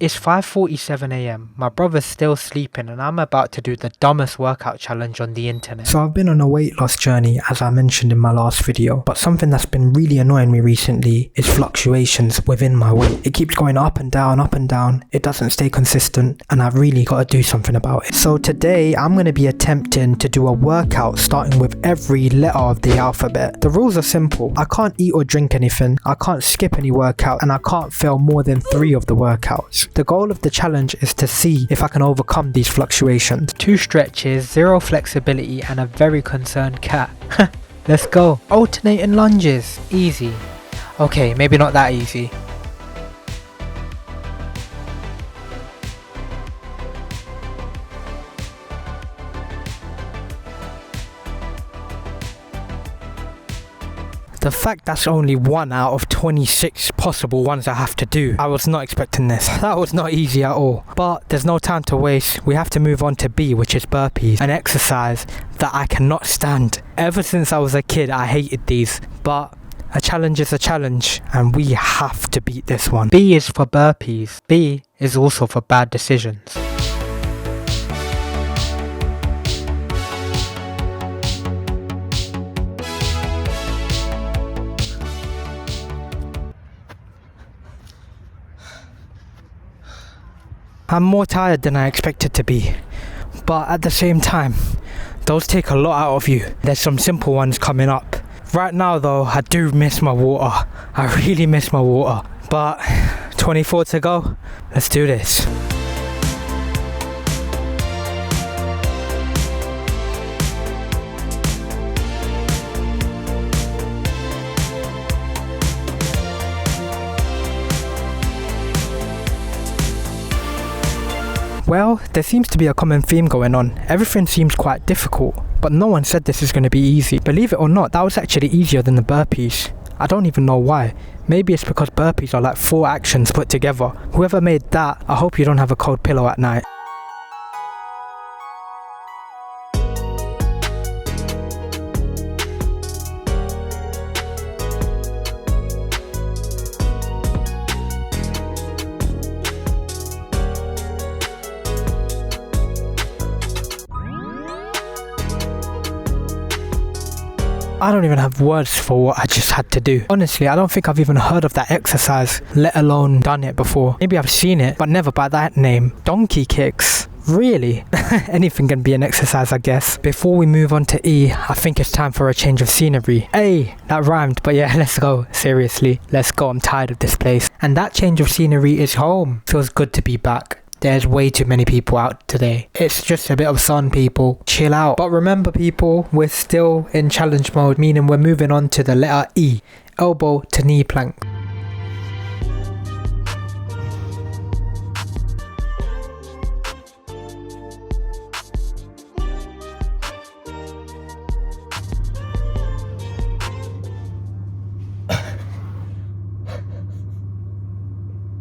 It's 5:47 AM, my brother's still sleeping and I'm about to do the dumbest workout challenge on the internet. So I've been on a weight loss journey as I mentioned in my last video, but something that's been really annoying me recently is fluctuations within my weight. It keeps going up and down, it doesn't stay consistent and I've really got to do something about it. So today I'm going to be attempting to do a workout starting with every letter of the alphabet. The rules are simple. I can't eat or drink anything, I can't skip any workout, and I can't fail more than 3 of the workouts. The goal of the challenge is to see if I can overcome these fluctuations. 2 stretches, 0 flexibility, and a very concerned cat. Let's go. Alternating lunges. Easy. Okay, maybe not that easy. The fact that's only 1 out of 26 possible ones I have to do. I was not expecting this. That was not easy at all. But there's no time to waste. We have to move on to B, which is burpees. An exercise that I cannot stand. Ever since I was a kid, I hated these. But a challenge is a challenge and we have to beat this one. B is for burpees. B is also for bad decisions. I'm more tired than I expected to be, but at the same time, those take a lot out of you. There's some simple ones coming up. Right now though, I do miss my water. I really miss my water. But 24 to go, let's do this. Well, there seems to be a common theme going on. Everything seems quite difficult, but no one said this is going to be easy. Believe it or not, that was actually easier than the burpees. I don't even know why. Maybe it's because burpees are like 4 actions put together. Whoever made that, I hope you don't have a cold pillow at night. I don't even have words for what I just had to do. Honestly, I don't think I've even heard of that exercise, let alone done it before. Maybe I've seen it, but never by that name. Donkey kicks. Really? Anything can be an exercise, I guess. Before we move on to E, I think it's time for a change of scenery. Hey, that rhymed, but yeah, let's go. Seriously, let's go. I'm tired of this place. And that change of scenery is home. Feels good to be back. There's way too many people out today. It's just a bit of sun, people. Chill out. But remember, people, we're still in challenge mode, meaning we're moving on to the letter E. Elbow to knee plank.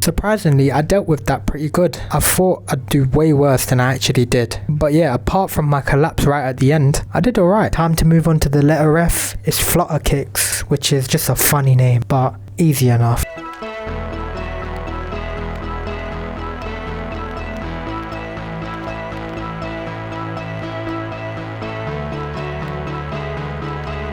Surprisingly, I dealt with that pretty good. I thought I'd do way worse than I actually did. But yeah, apart from my collapse right at the end, I did alright. Time to move on to the letter F. It's Flutter Kicks, which is just a funny name, but easy enough.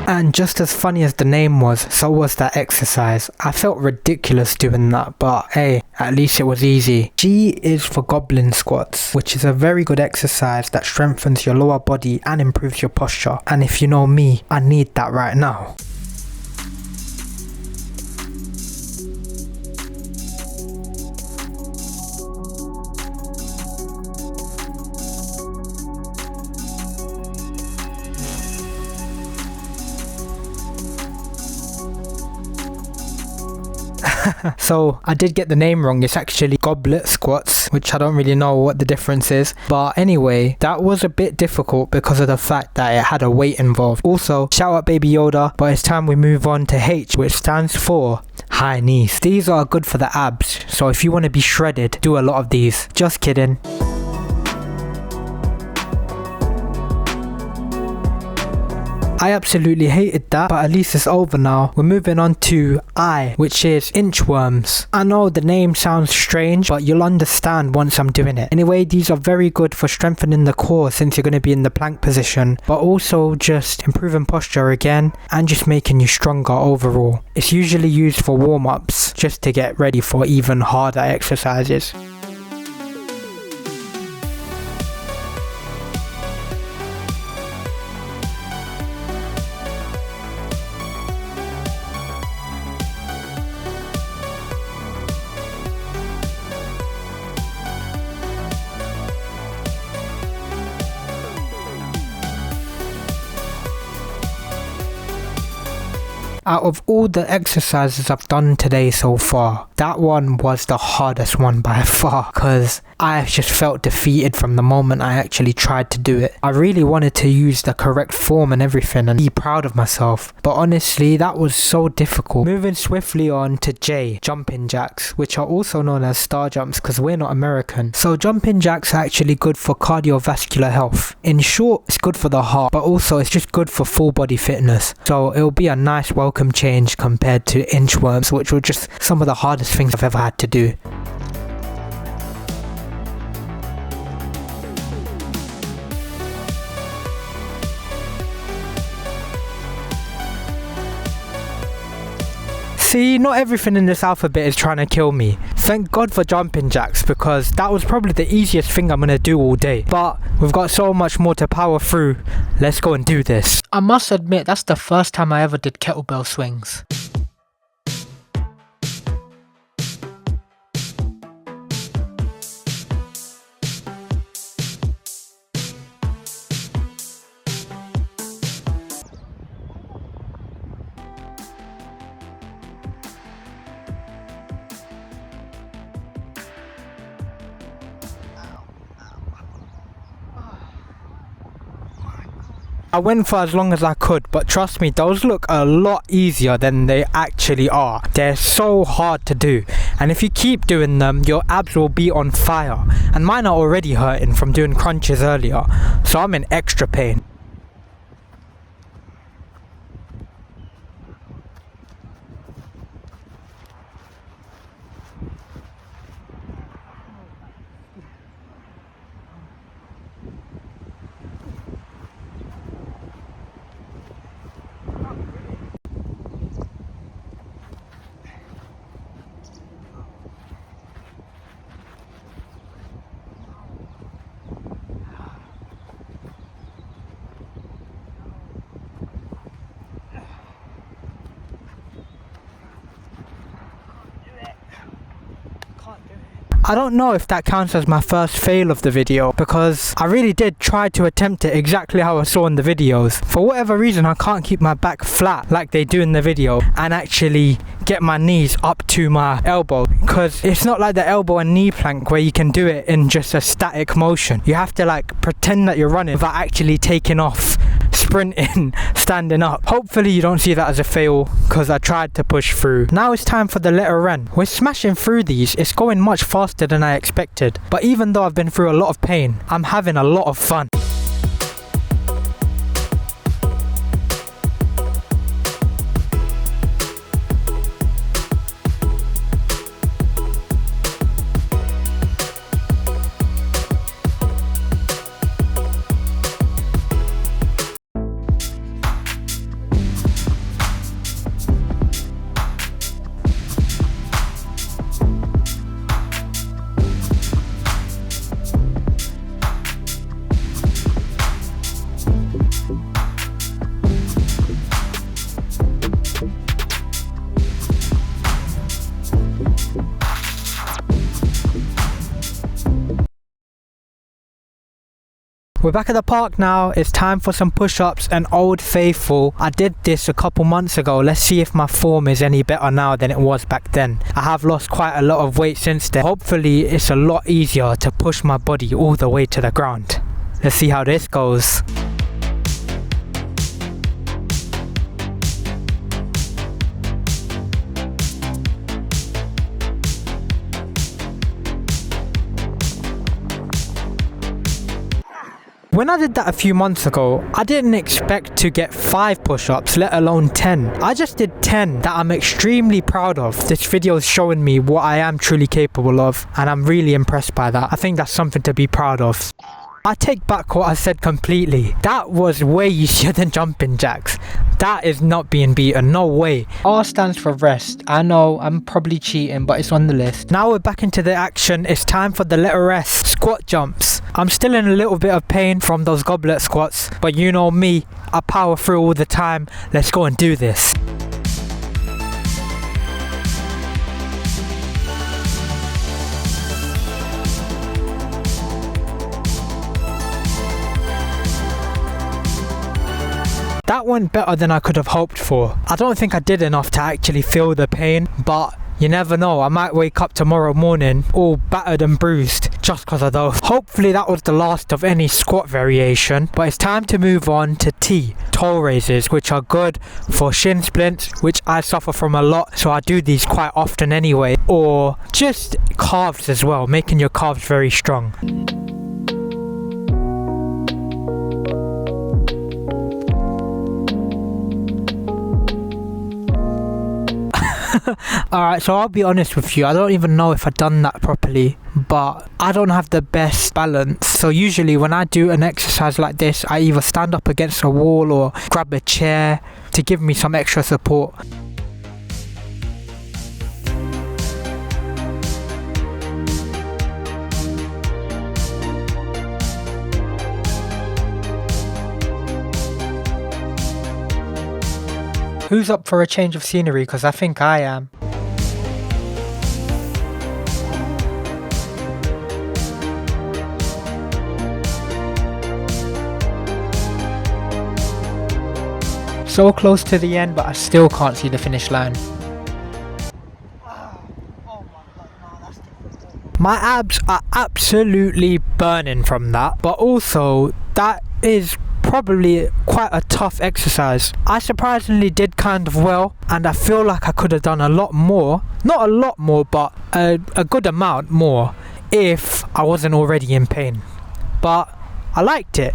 And just as funny as the name was, so was that exercise. I felt ridiculous doing that, but hey, at least it was easy. G is for Goblet Squats, which is a very good exercise that strengthens your lower body and improves your posture. And if you know me, I need that right now. So I did get the name wrong. It's actually Goblet Squats, which I don't really know what the difference is. But anyway, that was a bit difficult because of the fact that it had a weight involved. Also, shout out Baby Yoda, but it's time we move on to H, which stands for high knees. These are good for the abs, so if you want to be shredded, do a lot of these. Just kidding. I absolutely hated that, but at least it's over now. We're moving on to I, which is inchworms. I know the name sounds strange, but you'll understand once I'm doing it. Anyway, these are very good for strengthening the core since you're going to be in the plank position, but also just improving posture again and just making you stronger overall. It's usually used for warm-ups just to get ready for even harder exercises. Out of all the exercises I've done today so far, that one was the hardest one by far, because I just felt defeated from the moment I actually tried to do it. I really wanted to use the correct form and everything and be proud of myself, but honestly that was so difficult. Moving swiftly on to J, jumping jacks, which are also known as star jumps because we're not American. So jumping jacks are actually good for cardiovascular health. In short, it's good for the heart, but also it's just good for full body fitness. So it'll be a nice welcome change compared to inchworms, which were just some of the hardest things I've ever had to do. See, not everything in this alphabet is trying to kill me. Thank God for jumping jacks, because that was probably the easiest thing I'm gonna do all day. But we've got so much more to power through. Let's go and do this. I must admit, that's the first time I ever did kettlebell swings. I went for as long as I could, but trust me, those look a lot easier than they actually are. They're so hard to do, and if you keep doing them, your abs will be on fire. And mine are already hurting from doing crunches earlier, so I'm in extra pain. I don't know if that counts as my first fail of the video, because I really did try to attempt it exactly how I saw in the videos. For whatever reason, I can't keep my back flat like they do in the video and actually get my knees up to my elbow, because it's not like the elbow and knee plank where you can do it in just a static motion. You have to like pretend that you're running without actually taking off, sprinting, standing up. Hopefully you don't see that as a fail, because I tried to push through. Now it's time for the letter N. We're smashing through these. It's going much faster than I expected, but even though I've been through a lot of pain, I'm having a lot of fun. We're back at the park now. It's time for some push-ups and Old Faithful. I did this a couple months ago. Let's see if my form is any better now than it was back then. I have lost quite a lot of weight since then. Hopefully it's a lot easier to push my body all the way to the ground. Let's see how this goes. When I did that a few months ago, I didn't expect to get 5 push-ups, let alone 10. I just did 10 that I'm extremely proud of. This video is showing me what I am truly capable of, and I'm really impressed by that. I think that's something to be proud of. I take back what I said completely. That was way easier than jumping jacks. That is not being beaten, no way. R stands for rest. I know I'm probably cheating, but it's on the list. Now we're back into the action. It's time for the letter S, squat jumps. I'm still in a little bit of pain from those goblet squats, but you know me, I power through all the time. Let's go and do this. That went better than I could have hoped for. I don't think I did enough to actually feel the pain, but you never know, I might wake up tomorrow morning all battered and bruised just because of those. Hopefully that was the last of any squat variation, but it's time to move on to T, toe raises, which are good for shin splints, which I suffer from a lot, so I do these quite often anyway, or just calves as well, making your calves very strong. Alright, so I'll be honest with you, I don't even know if I've done that properly, but I don't have the best balance. So usually when I do an exercise like this, I either stand up against a wall or grab a chair to give me some extra support. Who's up for a change of scenery? Because I think I am. So close to the end, but I still can't see the finish line. My abs are absolutely burning from that, but also that is probably quite a tough exercise. I surprisingly did kind of well, and I feel like I could have done a lot more, not a lot more, but a good amount more if I wasn't already in pain. But I liked it,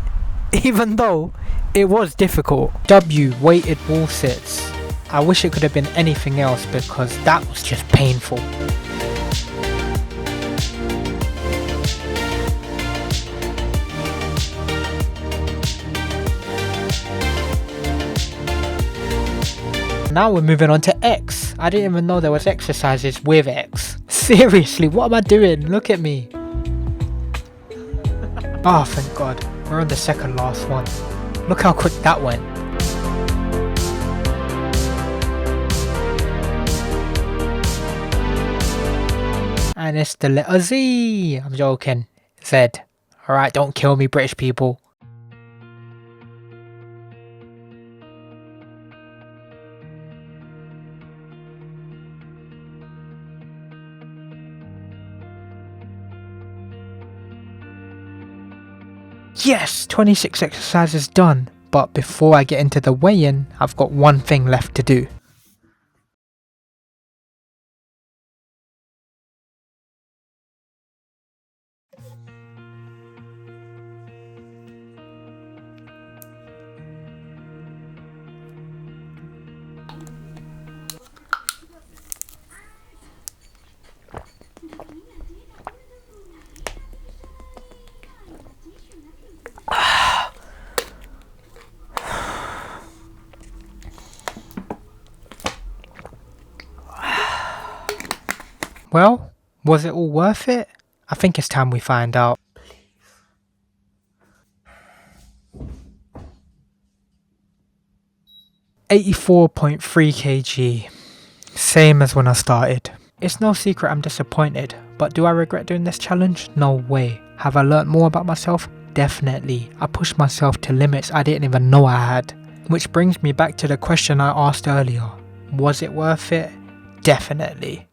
even though it was difficult. W, weighted wall sits. I wish it could have been anything else because that was just painful. Now we're moving on to X. I didn't even know there was exercises with X. Seriously, what am I doing? Look at me. Oh, thank God. We're on the second last one. Look how quick that went. And it's the letter Z. I'm joking. Z. Alright, don't kill me, British people. Yes, 26 exercises done, but before I get into the weigh-in, I've got one thing left to do. Well, was it all worth it? I think it's time we find out. 84.3 kg, same as when I started. It's no secret I'm disappointed, but do I regret doing this challenge? No way. Have I learnt more about myself? Definitely. I pushed myself to limits I didn't even know I had. Which brings me back to the question I asked earlier. Was it worth it? Definitely.